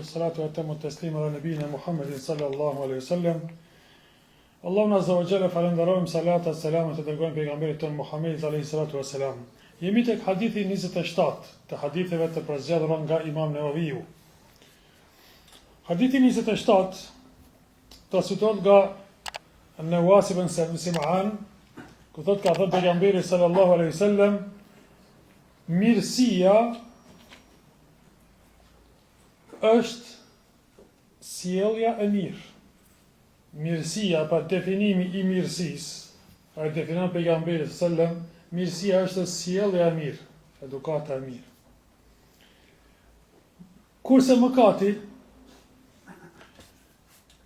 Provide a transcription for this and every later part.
salatu wa tamu taslima ala nabina Muhammedin sallallahu alaihi wasallam. Allahun azza wa jalla falenderojmë, salata selamet të dërgojmë pejgamberit ton Muhammedit alaihi salatu wassalam. Jemi tek hadithi 27 të haditheve të përzgjedhura nga Imam Nevaviu. Hadithi 27 transmetohet nga Nawas ibn Sim'an, ku thot ka thënë pejgamberi sallallahu alaihi wasallam, mirësia është sjellja e mirë. Mirësia, pa definimi i mirësisë, a e definon pejgamberi sallallahu alaihi wasallam, mirësia është sjellja e mirë, edukata e mirë. Kurse mëkati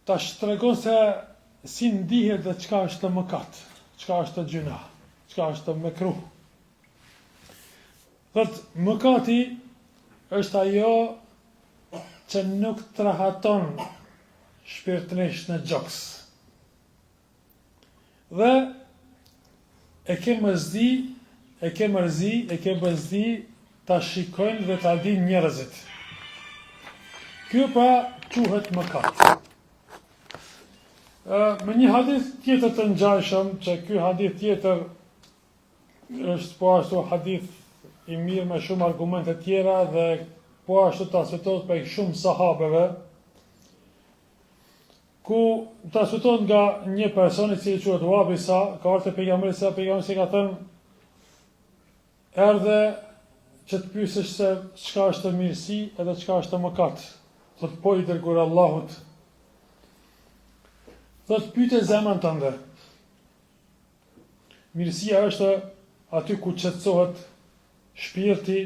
ta tregon se si ndihet dhe çka është mëkat, çka është gjuna, çka është mekruh. Thot, mëkati është ajo që nuk të rahaton shpirtërisht në gjoks. Dhe e ke mërzi ta shikojnë dhe ta dinë njerëzit. Kjo pra quhet mëkat. Me një hadith tjetër të ngjashëm, që ky hadith tjetër është po ashtu hadith i mirë me shumë argumente tjera dhe po ashtu transmetohet prej shumë sahabeve, ku transmetohet nga një person i cili quhet Wabisa, ka ardhur te pejgamberi ka thënë, erdhe që të pyesësh se çka është mirësi edhe çka është mëkat. Thot, po i dërguar Allahut. Thot, pyete zemrën tënde. Mirësia është aty ku qetësohet shpirti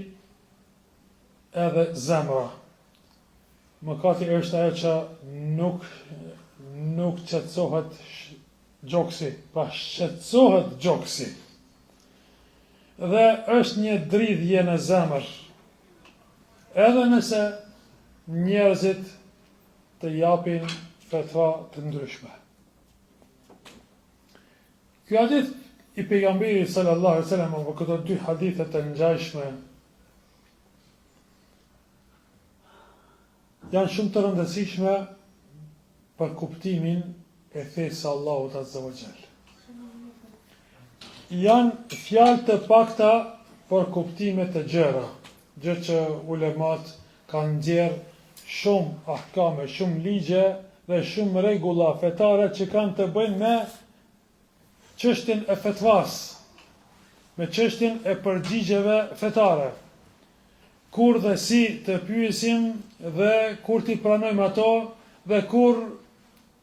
edhe zemra. Mëkati është ajo që nuk qetësohet gjoksi, pa shqetësohet gjoksi. Dhe është një dridhje në zemër. Edhe nëse njerëzit të japin fetva të ndryshme. Ky hadith i pejgamberit sallallahu alaihi wasallam, apo këto dy hadithe të ngjashme, janë shumë të rëndësishme për kuptimin e fesë Allahut azza wa jall. Janë fjalë të pakta për kuptime të gjëra, gjë që ulemat kanë nxjerrë shumë ahkame, shumë ligje dhe shumë rregulla fetare që kanë të bëjnë me çështjen e fetvas, me çështjen e përgjigjeve fetare. Kur dhe si të pyesim dhe kur t'i pranojmë ato dhe kur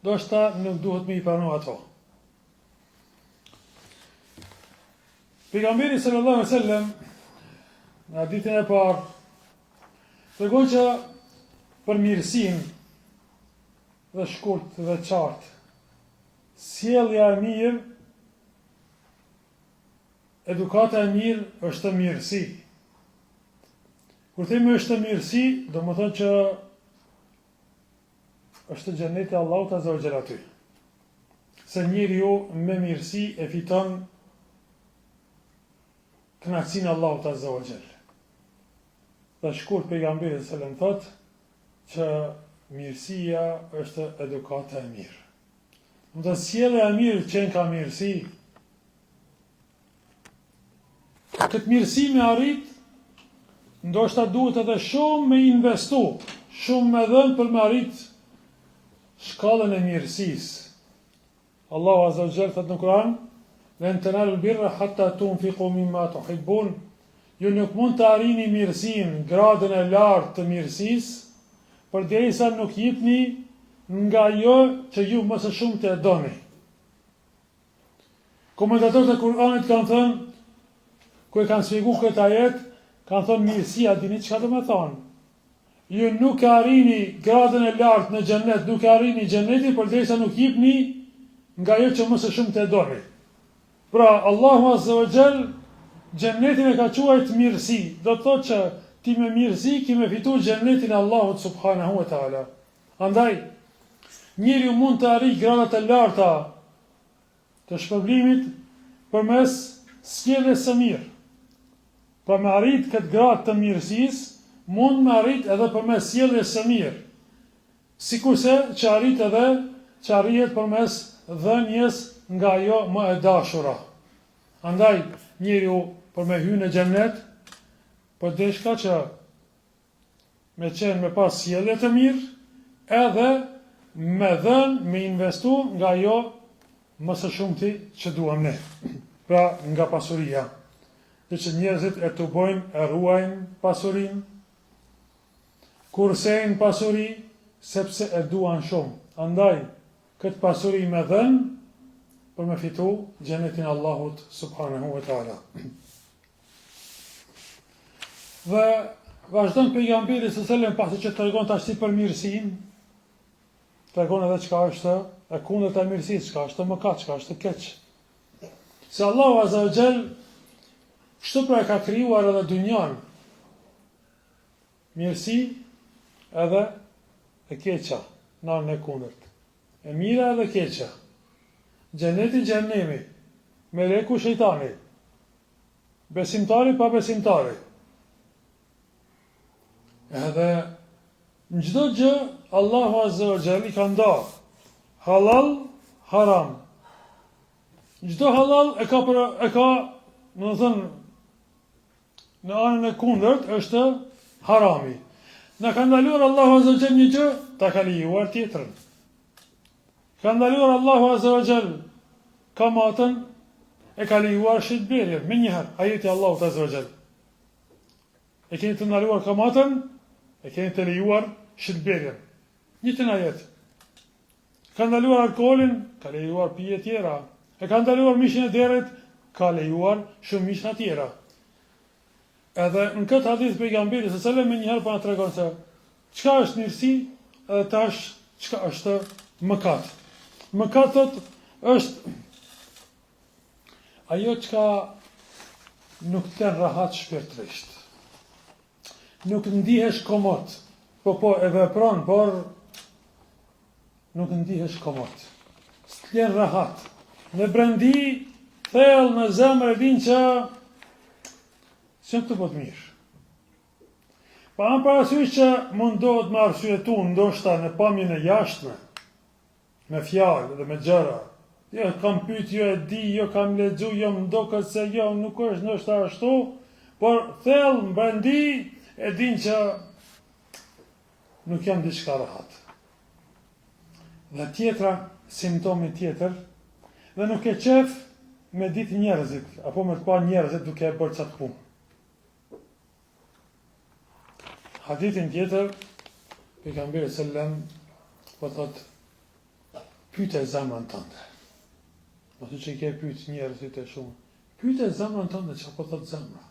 ndoshta nuk duhet me i pranoj ato. Pejgamberi sallallahu alaihi wasallam në hadithin e parë tregon që për mirësinë dhe shkurt dhe qartë, sjellja e mirë, edukata e mirë është mirësi. Kur themi është mirësi, do më thonë që është xheneti i Allahut azza wa jalla aty. Se njeriu me mirësi e fiton kënaqësinë e Allahut azza wa jalla. Dhe shkurt pejgamberi sallallahu alaihi wasallam thotë që mirësia është edukata e mirë. Në sjellja e mirë që ka mirësi. Këtë mirësi me arrit, ndoshta duhet edhe shumë me investu, shumë me dhënë për me arrit shkallën e mirësisë. Allahu azza wa jalla thot në Kur'an, "Lan tanalul birra hatta tunfiqu mimma tuhibbun." Ju nuk mund të arrini mirësinë, gradën e lartë të mirësisë, përderisa nuk jepni nga ajo që ju më së shumti e doni. Komentatorët e Kur'anit kanë thënë, ku e kanë shpjeguar këtë ajet, kanë thënë mirësia, dini çka do të thonë. Ju nuk arrini gradën e lartë në xhennet, nuk arrini xhenetin përderisa nuk jepni nga ajo që më së shumti e doni. Pra, Allahu azza wa jall xhenetin e ka quajtur mirësi. Do të thotë që ti me mirësi ki me fitu xhenetin e Allahut subhanahu wa taala. Andaj, njeriu mund të arrijë gradat e larta të shpërblimit përmes sjelljes së mirë. Pra me arrit këtë gradë të mirësisë, mund me arrit edhe përmes sjelljes së mirë. sikurse që arrihet përmes dhënjes nga ajo më e dashura. Andaj njeriu për me hyrë në xhennet, po deshka që me qenë me pas sjellje të mirë, edhe me dhënë, me investu nga ajo më së shumti që duam ne. Pra nga pasuria. Dhe që njerëzit e të bojnë, e ruajnë pasurin, kursejnë pasuri, sepse e duan shumë. Andaj, këtë pasuri me dhënë, për me fitu xhenetin Allahut subhanahu wa ta'ala. Dhe vazhdon pejgamberi s.a.s. pasi që tregon tash si për mirësinë, tregon edhe çka është e kundërta e mirësisë, çka është mëkat, çka është keq. Se Allahu azza wa jall kështu pra e ka krijuar edhe dynjan. Mirësi edhe e keqa, në anën e kundërt. E mira edhe keqa. Xheneti, xhenemi, meleku, shejtani, besimtari pa besimtari. Edhe në çdo gjë Allahu azza wa jall i ka ndarë halal, haram. Çdo halal e ka, do të thënë, në anën e kundërt është harami. Na ka ndaluar Allahu azza wa jall një gjë, ta ka lejuar tjetrën. Ka ndaluar Allahu azza wa jall kamatën, e ka lejuar shitblerjen. Me njëherë, ajeti Allahu azza wa jall. E keni të ndaluar kamatën, e keni të lejuar shitblerjen. Një të ajet. Ka ndaluar alkoolin, ka lejuar pije tjera. E ka ndaluar mishin e derrit, ka lejuar shumë mishna tjera. Edhe në këtë hadith pejgamberi s.a.s. me njëherë po na tregon se çka është mirësi edhe tash çka është mëkat. Mëkatet është ajo çka nuk të rahat shpirtërisht. Nuk ndihesh komod. Po e vepron, por nuk ndihesh komod. S'tlen rahat. Në brendi, thellë në zemër e din që të bëtë mirë. Pa në parasysh që mundohet me arsyetu ndoshta në pamjen e jashtme, me fjalë dhe me gjëra. Jo, kam pyet, jo e di, jo kam lexu, jo më ndoket se jo, nuk është ndoshta ashtu, por thellë në brendi e din që nuk jam diçka rahat. Dhe tjetra, simptomi tjetër, dhe nuk e qef me ditë njerëzit, apo me të pa njerëzit duke e bërë qatë punë. Hadithin tjetër, pejgamberi sallam, po thot, pyete zemrën tënde. Mos që i ke pyet njerëzit e shumë. Pyete zemrën tënde, çfarë po thot zemra.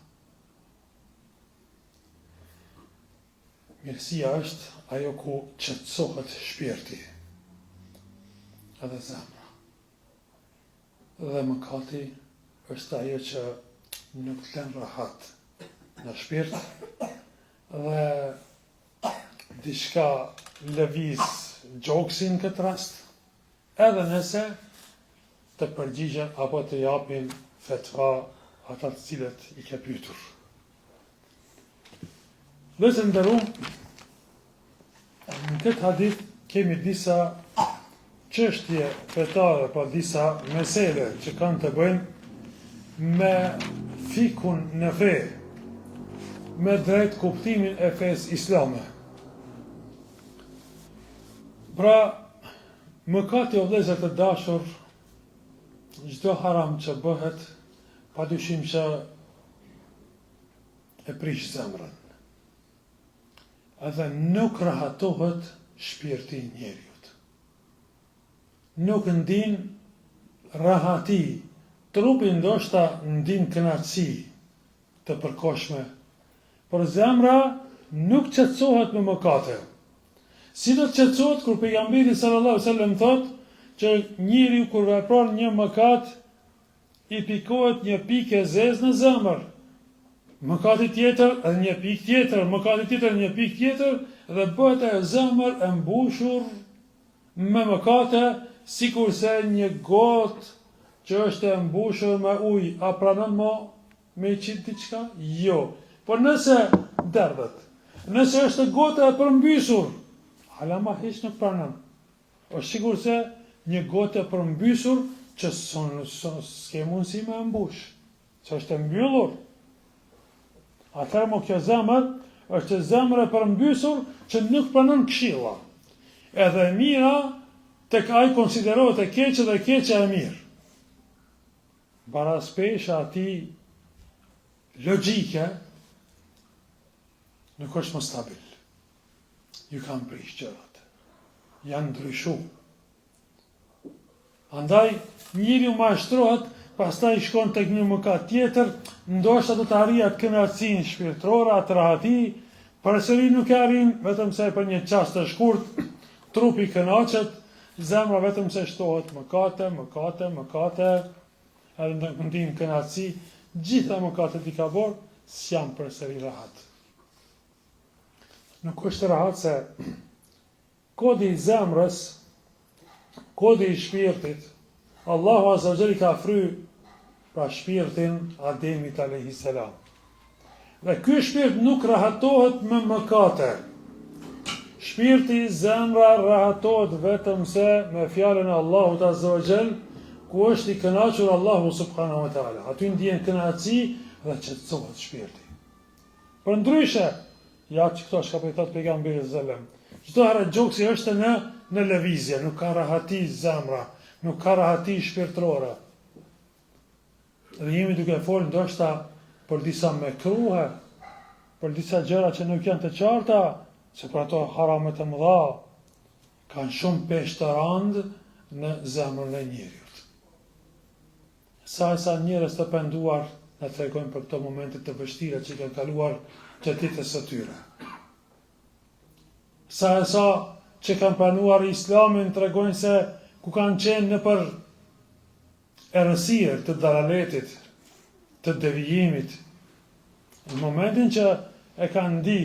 Mirësia është ajo ku qetësohet shpirti. Edhe zemra. Dhe mëkati është ajo që nuk lën rahat në shpirt dhe diçka lëviz gjoksin këtë rast, edhe nëse të përgjigjen apo të japin fetva ata të cilët i ke pyetur. Dhe të nderuam, në këtë hadith kemi disa çështje fetare, pa disa mesele që kanë të bëjnë me fikun në fe, me drejt kuptimin e fesë islame. Pra, mëkati o vëllezër të dashur, çdo haram që bëhet, padyshim që e prish zemrën. Edhe nuk rahatohet shpirti i njeriut. Nuk ndin rahati, trupi ndoshta ndin kënaqësi të përkohshme, por zemra nuk qetësohet me mëkate. Si do të qetësohet kur pejgamberi sallallahu alajhi wasallam thotë që njeriu kur vepron një mëkat i pikohet një pikë e zezë në zemër. Mëkati tjetër edhe një pikë tjetër, mëkati tjetër një pikë tjetër dhe bëhet e zemër e mbushur me mëkate, sikurse një gotë që është e mbushur me ujë, a pranon me qit diçka? Jo. Por nëse derdhet, nëse është gota e përmbysur, hala ma hiç nuk pranon. Është sigur se një gotë e përmbysur që s'ke mundësi me mbush, që është e mbyllur. Atëherë mo kjo zemër është zemër e përmbysur që nuk pranon këshilla. Edhe mira tek ai konsiderohet e keqe dhe keqja e mirë. Baraspesha ati logjike nuk është më stabil. Ju kanë prish gjërat. Janë ndryshu. Andaj, njëri u mashtrohet, pastaj shkon tek një mëkat tjetër, ndoshta do të arrijë atë kënaqësinë shpirtërore, atë rahati, përsëri nuk e arrin, vetëm se për një çast të shkurt, trupi kënaqet, zemra vetëm se shtohet mëkate, edhe në mendim kënaqësi, gjitha mëkatet i ka bërë, s'janë përsëri rahat. Nuk është rahat se kodi i zemrës, kodi i shpirtit, Allahu Azza wa Jalla ka fry pra shpirtin Ademit alayhis salam. Dhe ky shpirt nuk rahatohet me mëkate. Shpirti, zemra rahatohet vetëm se me fjalën e Allahut Azza wa Jalla, ku është i kënaqur Allahu subhanahu wa taala. Aty ndjen kënaqësi dhe qetësohet shpirti. Përndryshe, ja që këto shka për i thotë pejgamberi sallallahu alaihi wasallam, çdo herë gjoksi është në lëvizje, nuk ka rahati zemra, nuk ka rahati shpirtërore. Dhe jemi duke folë ndoshta për disa mekruhe, për disa gjëra që nuk janë të qarta, se për ato haramet e mëdha kanë shumë peshë të randë në zemrën e njeriut. Sa njerëz të penduar na tregojnë për këto momente të vështira që kanë kaluar të ditës së tyre. Sa që kanë pranuar Islamin tregojnë se ku kanë qenë në për errësirë të dalaletit, të devijimit. Në momentin që e kanë ndi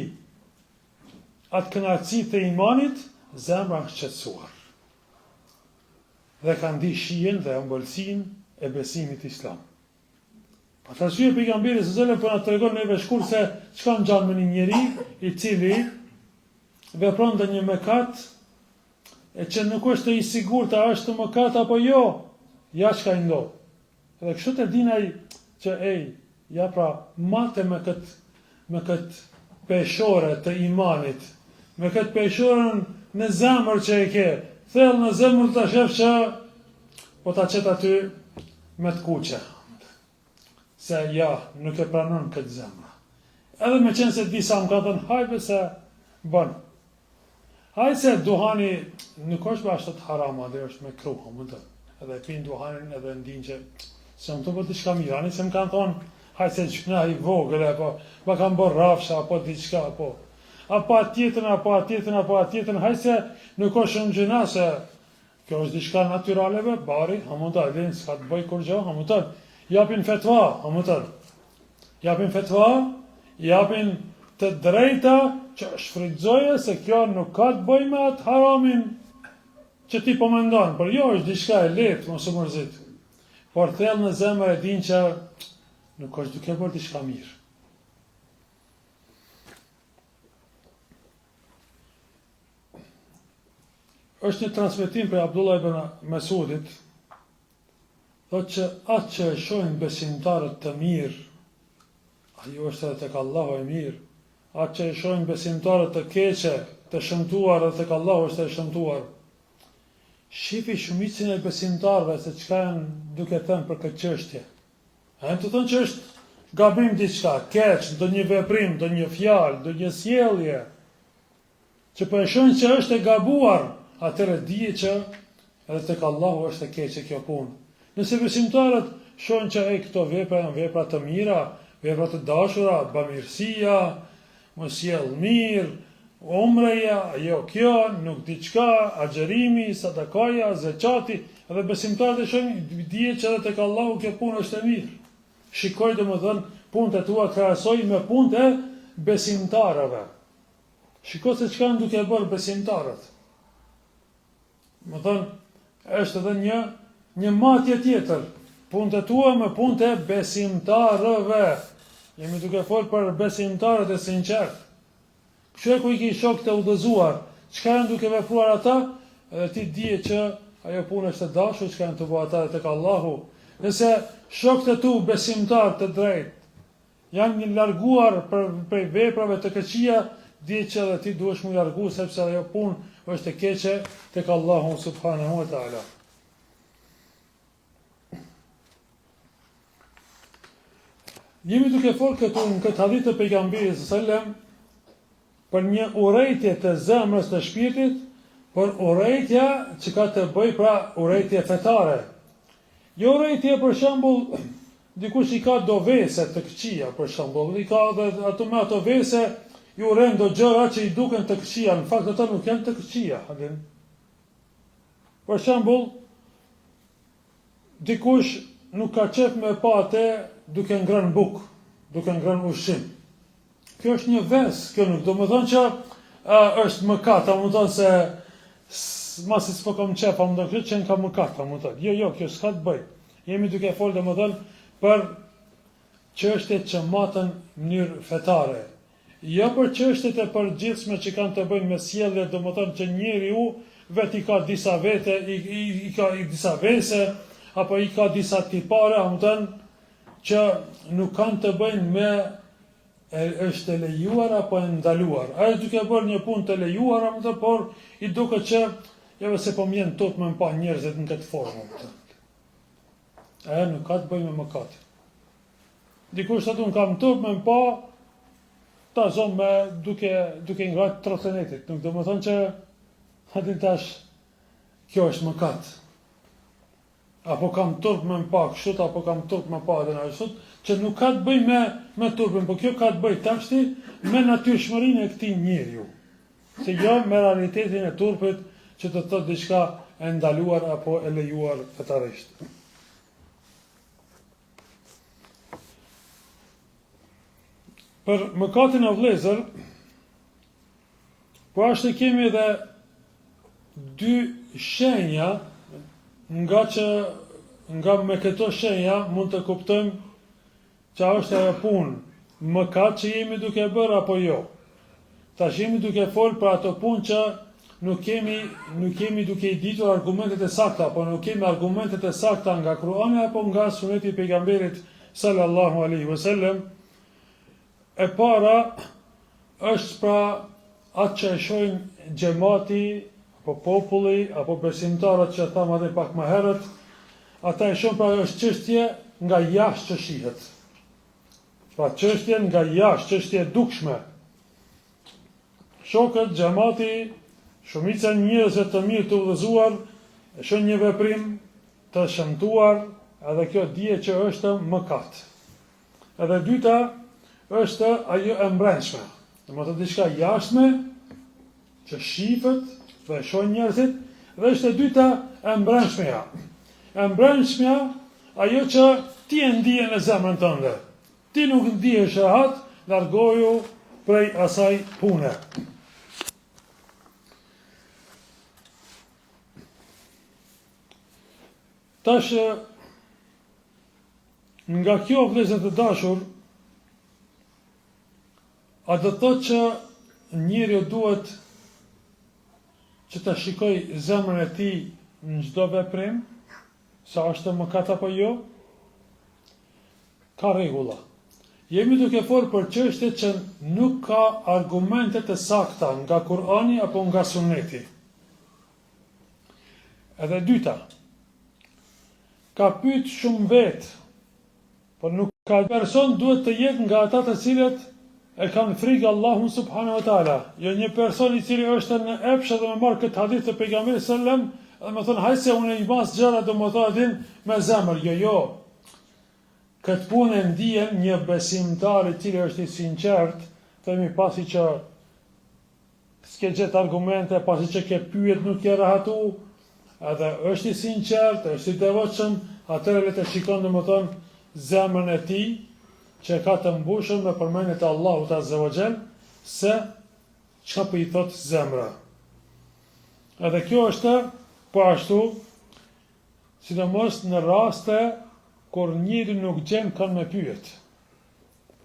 atë kënaqësi të imanit, zemra është qetësuar. Dhe kanë ndi shijen dhe ëmbëlsinë e besimit islam. Pa të arsye pejgamberi sallallahu alaihi wasallam po na tregon neve shkurt se çka ngjan me një njeri i cili vepron ndonjë mëkat e që nuk është i sigurt a është mëkat apo jo, ja çka i ndodh. Edhe kështu të dinaj që ja pra mate me këtë peshore të imanit, me këtë peshorën në zemër që e ke, thellë në zemër të shef që po ta qet aty me të kuqe. Se ja, nuk e pranon këtë zemra. Edhe me qenë se disa më ka thënë, hajde se bën. Hajde se duhani nuk është bashkët harama, dhe është me kruha, më të. Edhe pinë duhanin edhe ndin që se më të për diçka mirë. Ani se më kanë thonë, hajde se gjkna i vogële, apo ma kanë bërë rafsha, apo diçka, apo atjetën, hajde se nuk është shumë gjëna, se kjo është diçka natyraleve, bari, hamutar, dhe s'ka të bëj kur gjë, hamutar. Japin fetva, japin të drejta që shfrytëzoje se kjo nuk ka të bëj me atë haramin që ti po mendon, por jo është diçka e lehtë, mos u mërzit. Por thellë në zemër e din që nuk është duke bërë diçka mirë. Është një transmetim për Abdullah ibn Mesudit, thotë që atë që e shohin besimtarët të mirë, ajo është edhe tek Allahu e mirë. Atë që e shohin besimtarët të keqe, të shëmtuar, edhe tek Allahu është e shëmtuar. Shifi shumicën e besimtarëve se çka janë duke thënë për këtë çështje. Janë të thënë që është gabim diçka, keq, ndonjë veprim, ndonjë fjalë, ndonjë sjellje, që po e shohin që është e gabuar, atëherë dije që edhe tek Allahu është e keqe kjo punë. Nëse besimtarët shohin që këto vepra janë vepra të mira, vepra të dashura, bamirësia, mos sjell mirë, umreja, jo kjo, nuk diçka, agjerimi, sadakaja, zeqati, edhe besimtarët e shohin dije që edhe tek Allahu kjo punë është e mirë. Shikoj domethënë punët e tua krahasoj me punët e besimtarëve. Shikoj se çka janë duke bërë besimtarët. Domethënë është edhe një matje tjetër, punët e tua me punët e besimtarëve. Jemi duke folë për besimtarët e sinqertë. Kështu ku i ki shok të udhëzuar, çka janë duke vepruar ata, edhe ti dije që ajo punë është e dashur, çka janë të bëjë ata tek Allahu. Nëse shokët e tu besimtar të drejtë janë larguar prej veprave të këqija, di që edhe ti duhesh mu largu, sepse ajo punë është e keqe tek Allahu subhanahu wa taala. Jemi duke folë këtu në këtë hadith të pejgamberit sallam për një urrejtje të zemrës të shpirtit, për urrejtja që ka të bëj pra urrejtje fetare. Jo urrejtje për shembull dikush i ka do vese të këqija për shembull, i ka ato me ato vese i urren do gjëra që i duken të këqija, në fakt ato nuk janë të këqija. Për shembull, dikush nuk ka qef me pa atë duke ngrënë bukë, duke ngrënë ushqim. Kjo është një ves, kjo nuk do më thonë që është mëkat, a më thonë se masi s'po kam qef, a më thonë këtë që në ka mëkat, a më thonë. Jo, kjo s'ka të bëj. Jemi duke folë dhe më thonë për çështjet që matën në mënyrë fetare. Jo për çështjet e përgjithshme që kanë të bëjnë me sjellje, do më thonë që njeriu vetë i ka disa vete, i ka disa vese, apo i ka disa tipare, a më thonë që nuk kanë të bëjnë me është e lejuar apo e ndaluar. Ai është duke bërë një punë të lejuar, a më thonë, por i duket që jave se po mjen tot me pa njerëzit në këtë formë. Ajo nuk ka të bëjë me mëkat. Dikush thotë unë kam top me pa ta zonë me duke ngrajt trotinetit. Nuk do më thonë që hadin tash kjo është mëkat. Apo kam turp me mpa këshut, apo kam turp me pa edhe në ashut, që nuk ka të bëj me turpin, po kjo ka të bëj tashti me natyrshmërinë e këtij njeriu. Se jo me realitetin e turpit që të thotë diçka e ndaluar apo e lejuar fetarisht. Për mëkatin e vëllezër, po ashtu kemi edhe dy shenja, nga me këto shenja mund të kuptojmë që është ajo punë mëkat që jemi duke bërë apo jo. Tash jemi duke folë për ato punë që nuk kemi duke i ditur argumentet e sakta, apo nuk kemi argumentet e sakta nga Kurani apo nga suneti i pejgamberit sallallahu alaihi wasallam. E para është pra atë që e shohim xhamati, apo populli, apo besimtarët që thamë edhe pak më herët, ata e shohim pra është çështje nga jashtë që shihet. Pra çështje nga jashtë, çështje dukshme. Shokët, xhamati, shumica njerëzve të mirë të udhëzuar, e shohin një veprim të shëmtuar, edhe kjo dihet që është mëkat. Edhe dyta është ajo e mbrëmshme. Domethënë diçka jashtme që shihet dhe e shohin njerëzit, dhe është e dyta e mbrëmshmja. E mbrëmshmja ajo që ti e ndije në zemrën tënde. Ti nuk ndihesh rahat, largoju prej asaj pune. Tash, nga kjo vëllezër të dashur, a do të thotë që njeriu duhet që ta shikoj zemrën e tij në çdo veprim, sa është mëkat apo jo? Ka rregulla. Jemi duke folur për çështje që nuk ka argumente të sakta nga Kurani apo nga Suneti. Edhe dyta, ka pyet shumë vet, por nuk ka person duhet të jetë nga ata të cilët e kanë frikë Allahun subhanahu wa taala. Jo një person i cili është në epsh dhe më marr këtë hadith të pejgamberit sallam, dhe më thonë hajse unë i mas gjëra do më thonë me zemër. Jo. Këtë punë e ndihen një besimtar i cili është i sinqert, themi pasi që s'ke gjetë argumente, pasi që ke pyet nuk ke rahatu, edhe është i sinqert, është i devotshëm, atëherë le të shikon domethënë zemrën e tij që ka të mbushur me përmendjet e Allahut azza wa jall, se çka po i thot zemra. Edhe kjo është po ashtu, sidomos në raste kur njëri nuk gjen kënd me pyet.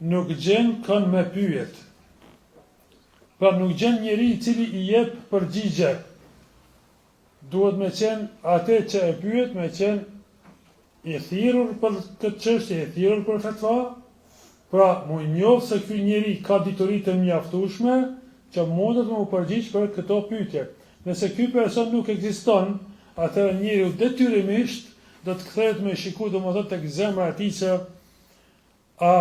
Nuk gjen kënd me pyet. Pra nuk gjen njeri I cili I jep përgjigje. Duhet me qenë atë që e pyet, me qenë I thirrur për këtë çështje, I thirrur për fatva, pra mu njoh se ky njeri ka dituri të mjaftueshme që mundet me u përgjigj për këto pyetje. Nëse ky person nuk ekziston, atëherë njeriu detyrimisht do të kthehet me shiku domethënë tek zemra e tij se a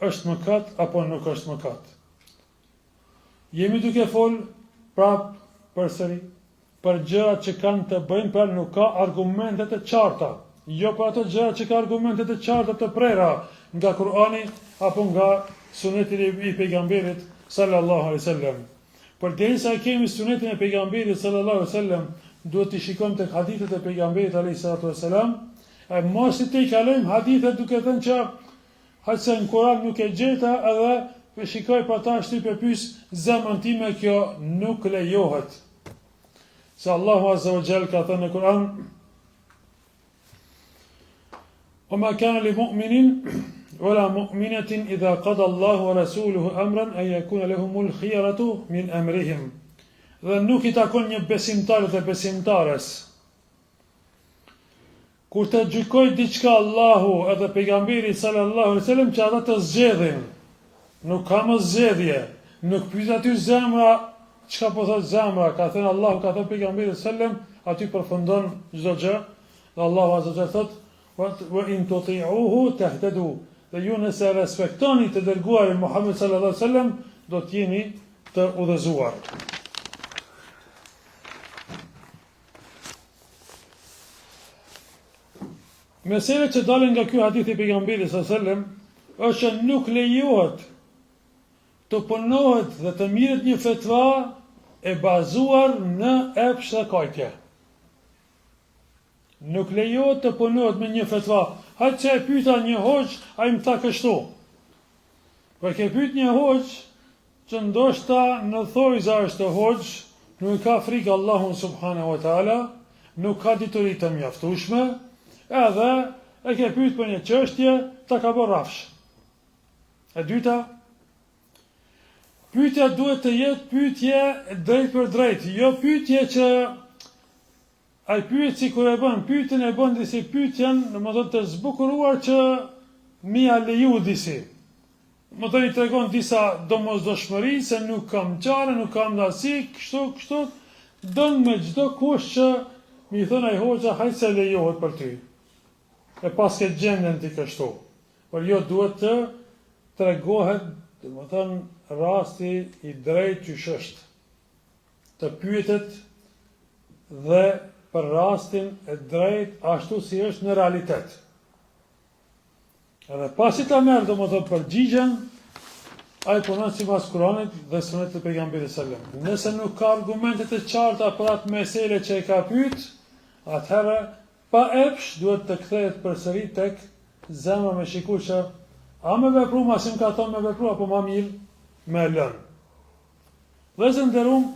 është mëkat apo nuk është mëkat. Jemi duke fol prap përsëri për gjërat që kanë të bëjnë, pra nuk ka argumente të qarta. Jo për ato gjërat që ka argumente të qarta të prera nga Kurani apo nga Suneti I pejgamberit sallallahu alaihi wasallam. Përderisa kemi sunetin e pejgamberit sallallahu alaihi wasallam, duhet të shikojmë tek hadithet e pejgamberit alaihi salatu wasalam, e mos I të kalojmë hadithet duke thënë që hajse në Kur'an nuk e gjeta edhe me shikoj pa ta shtype pyes zemrën time kjo nuk lejohet. Se Allahu azza wa jall ka thënë në Kur'an: "وما كان لمؤمن ولا مؤمنة إذا قضى الله ورسوله أمرا أن يكون لهم الخيرة من أمرهم." Dhe nuk I takon një besimtar dhe besimtares kur të gjykoj diçka Allahu edhe pejgamberi sallallahu alaihi wasallam që ata të zgjedhin. Nuk ka më zgjedhje, nuk pyet aty zemra çka po thot zemra, ka thënë Allahu, ka thënë pejgamberi sallallahu aty përfundon çdo gjë. Dhe Allahu azza wa jalla thot: "Wa in tuti'uhu tahtadu." Dhe ju nëse respektoni të dërguarin Muhammed sallallahu alaihi wasallam, do të jeni të udhëzuar. Mesela që dalin nga ky hadith I pejgamberit sallallahu alaihi wasallam është që nuk lejohet të punohet dhe të mirët një fetva e bazuar në epsh dhe kajtje. Nuk lejohet të punohet me një fetva. Hajtë që e pyeta një hoxh, ai më tha kështu. Për ke pyet një hoxh që ndoshta në thojza është hoxh, nuk ka frikë Allahun subhanahu wa taala, nuk ka dituri të mjaftueshme, edhe e ke pyet për një çështje, ta ka bërë rafsh. E dyta, pyetja duhet të jetë pyetje drejt për drejt, jo pyetje që ai pyet si kur e bën, pyetjen e bën disi pyetjen, domethënë të zbukuruar që mi a leju disi. Domethënë I tregon disa domosdoshmëri se nuk kam çare, nuk kam dasi, kështu, don me çdo kush që mi thon ai hoxha hajt se lejohet për ty. E pas ke gjendën ti kështu. Por jo duhet të tregohet, domethënë rasti I drejtë që është. Të pyetet dhe për rastin e drejt ashtu si është në realitet. Edhe pasi ta merr domethënë përgjigjen, ai punon sipas Kuranit dhe Sunetit të pejgamberit sallallahu alaihi wasallam. Nëse nuk ka argumente të qarta për atë mesele që e ka pyet, atëherë pa epsh duhet të kthehet përsëri tek zemra me shikuar që a me vepru ma si më ka thonë me vepru apo ma mirë me lënë. Dhe zë nderuam,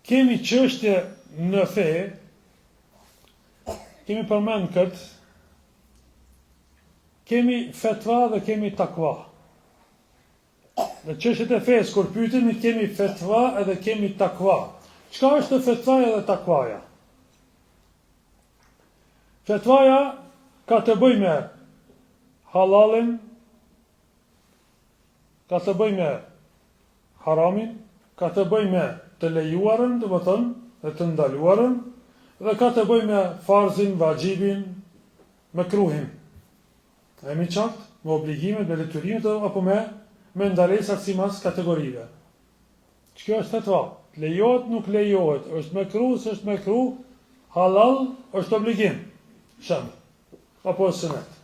kemi çështje në fe, kemi përmend këtë, kemi fetva dhe kemi takva. Në çështjet e fesë kur pyetemi kemi fetva edhe kemi takva. Çka është fetvaja dhe takvaja? Fetvaja ka të bëjë me halalin, ka të bëjë me haramin, ka të bëjë me të lejuarën, do të thonë, dhe të ndaluarën, dhe ka të bëjë me farzin, vajibin, me kruhin. E mi qartë, me obligimet, me detyrimet, apo me ndalesat simas kategorive. Kjo është fetva. Lejohet, nuk lejohet, është me kru, s'është me kru, halal, është obligim. Shëmë, apo sunet.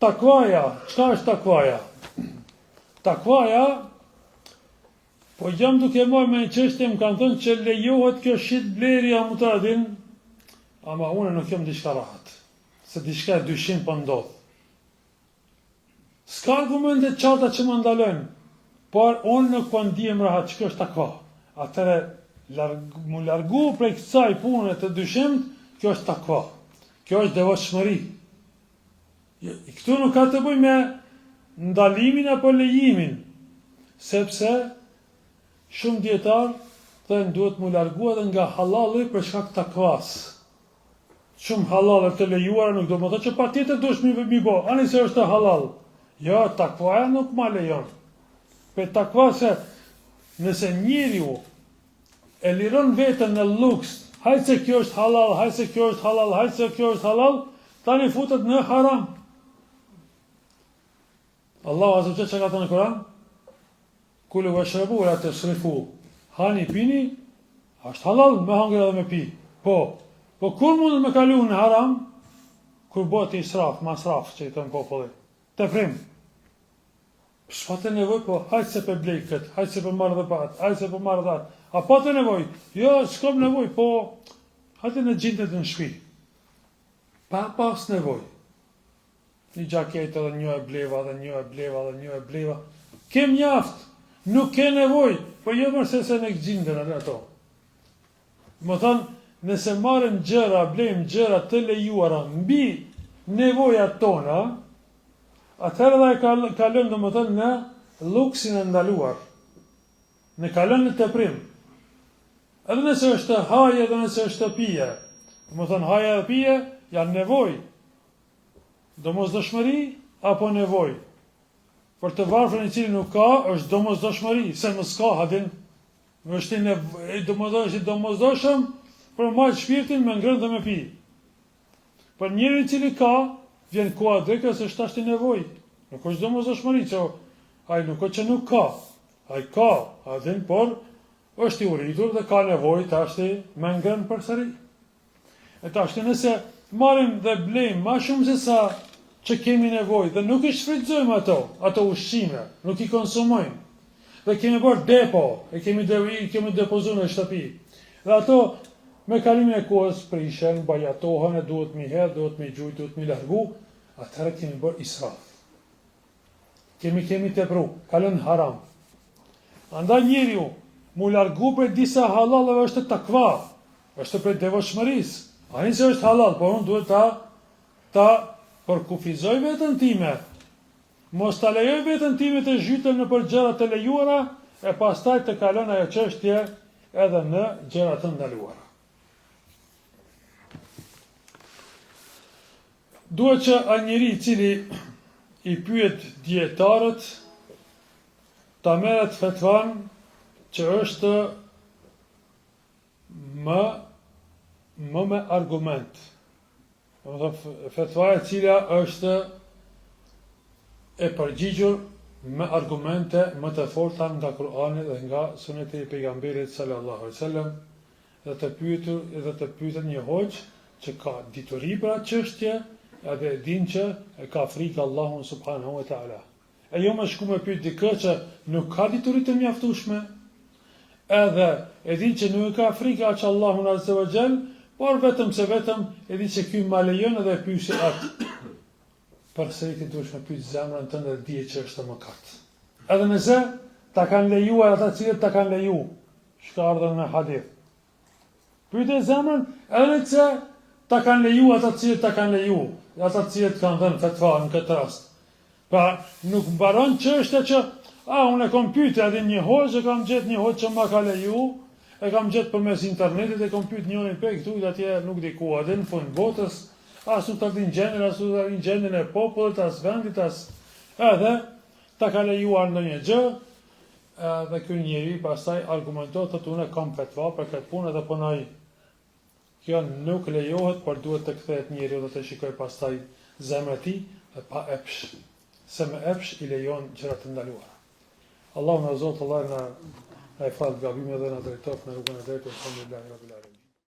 Takvaja, çka është takvaja? Takvaja, po jam duke marrë me një çështje, më kanë thënë që lejohet kjo shit blerja mutadin, ama unë nuk jam diçka rahat, se diçka e dyshim po ndodh. S'ka argumente qarta që më ndalojnë, por unë nuk po ndihem rahat që kjo është takva. Atëre mu largu prej kësaj pune të dyshimt, kjo është takva. Kjo është devotshmëri. Këtu nuk ka të bëjë me ndalimin apo lejimin. sepse shumë dietar thënë duhet mu largua dhe nga halali për shkak të takvas. Shumë halal të lejuara nuk do më thotë që patjetër duhesh mi bo, ani se është halal. Jo, takvaja nuk ma lejon. Për takva se nëse njeriu e liron veten në luks, hajtë se kjo është halal, hajtë se kjo është halal, hajtë se kjo është halal, tani futet në haram. Allahu azza wa jalla ka thënë në Kur'an: "Kulu washrabu wa la tusrifu." Hani pini, është halal me hangër edhe me pi. Po kur mund me kalu në haram? Kur bëhet israf, masraf, që i thënë populli. Teprim. S'patë nevoj, po hajtë se për blej këtë, hajtë se për marrë dhe patë, hajtë se për marrë dhe atë. A patë nevoj? Jo, s'kom nevoj, po hajtë në gjindet në shpi. Pa pas nevoj. Një gjaketë dhe një e bleva, dhe një e bleva, dhe një e bleva. Kem njaft, nuk ke nevoj, po jo mërse se në gjindën e ato. Më thënë, nëse marrim gjëra, blejmë gjëra të lejuara mbi nevojat tona, atëherë dhe e kalon dhe më thënë në luksin e ndaluar. Në kalon në teprim. Edhe nëse është haje, edhe nëse është pije. Më thënë haje dhe pije janë nevoj. Domosdoshmëri apo nevoj. Për të varfën i cili nuk ka, është domosdoshmëri, se më s'ka hadin. është domosdoshëm, për majtë shpirtin me ngrënë dhe me pi. Për njëri cili ka, vjen koha dreka se është ashtë i nevoj. Nuk është domosdoshmëri, që ai nuk është që nuk ka. Ai ka, adhin, por është i uritur dhe ka nevoj të ashtë me ngrënë për sëri. E të ashtë nëse marim dhe blejmë ma shumë se sa që kemi nevoj dhe nuk i shfrytëzojmë ato ushqime, nuk i konsumojmë. Dhe kemi bërë depo, e kemi depozuar në shtëpi. Dhe ato me kalimin e kohës prishen, bajatohen, e duhet mi hedhë, duhet mi gjujt, duhet mi largu, atëherë kemi bërë israf. Kemi tepru, kalën haram. Andaj njeriu mu largu për disa halaleve është takva, është për devotshmërisë. Ani se është halal, por unë duhet ta përkufizoj veten time. Mos ta lejoj veten time të zhytem në për gjëra të lejuara e pastaj të kalon ajo çështje edhe në gjëra të ndaluara. Duhet që a njeri i cili i pyet dietarët ta merret fetvan që është më me argument. Fetvaja e cila është e përgjigjur me argumente më të forta nga Kur'ani dhe nga Suneti i pejgamberit sallallahu alaihi wasallam, dhe të pyetur një hoxh që ka dituri për atë çështje, edhe e din që e ka frikë Allahun subhanahu wa taala. E jo më shku me pyet dikë që nuk ka dituri të mjaftueshme, edhe e din që nuk ka frikë aq Allahun azza wa jall, por vetëm e di që ky ma lejon edhe e pyesi atë. Përsëri ti duhesh me pyet zemrën tënde dhe dije që është mëkat. Edhe nëse ta kanë lejuar ata cilët ta kanë leju, çka ardhën në hadith. Pyet zemrën edhe nëse ta kanë lejuar ata cilët ta kanë leju, ata cilët kanë dhënë fetva në këtë rast. Pra nuk mbaron çështja që unë e kam pyetur edhe një hoxh, e kam gjetë një hoxh që ma ka leju, e kam gjetë përmes internetit, e kam pyet njërin pe këtu dhe atje nuk di ku, edhe në fund botës, as nuk ta din gjendjen, as nuk ta din gjendjen e popullit, as vendit, as edhe ta ka lejuar ndonjë gjë, dhe ky njeri pastaj argumenton thotë unë kam fetva për këtë punë dhe punoj. Kjo nuk lejohet, por duhet të kthehet njeriu dhe të shikoj pastaj zemrën e tij dhe pa epsh. Se me epsh i lejon gjëra të ndaluara. Allahu na zot, Allah na e fal gabimet dhe na drejtoft në rrugën e drejtë, alhamdulillahi rabbil alamin.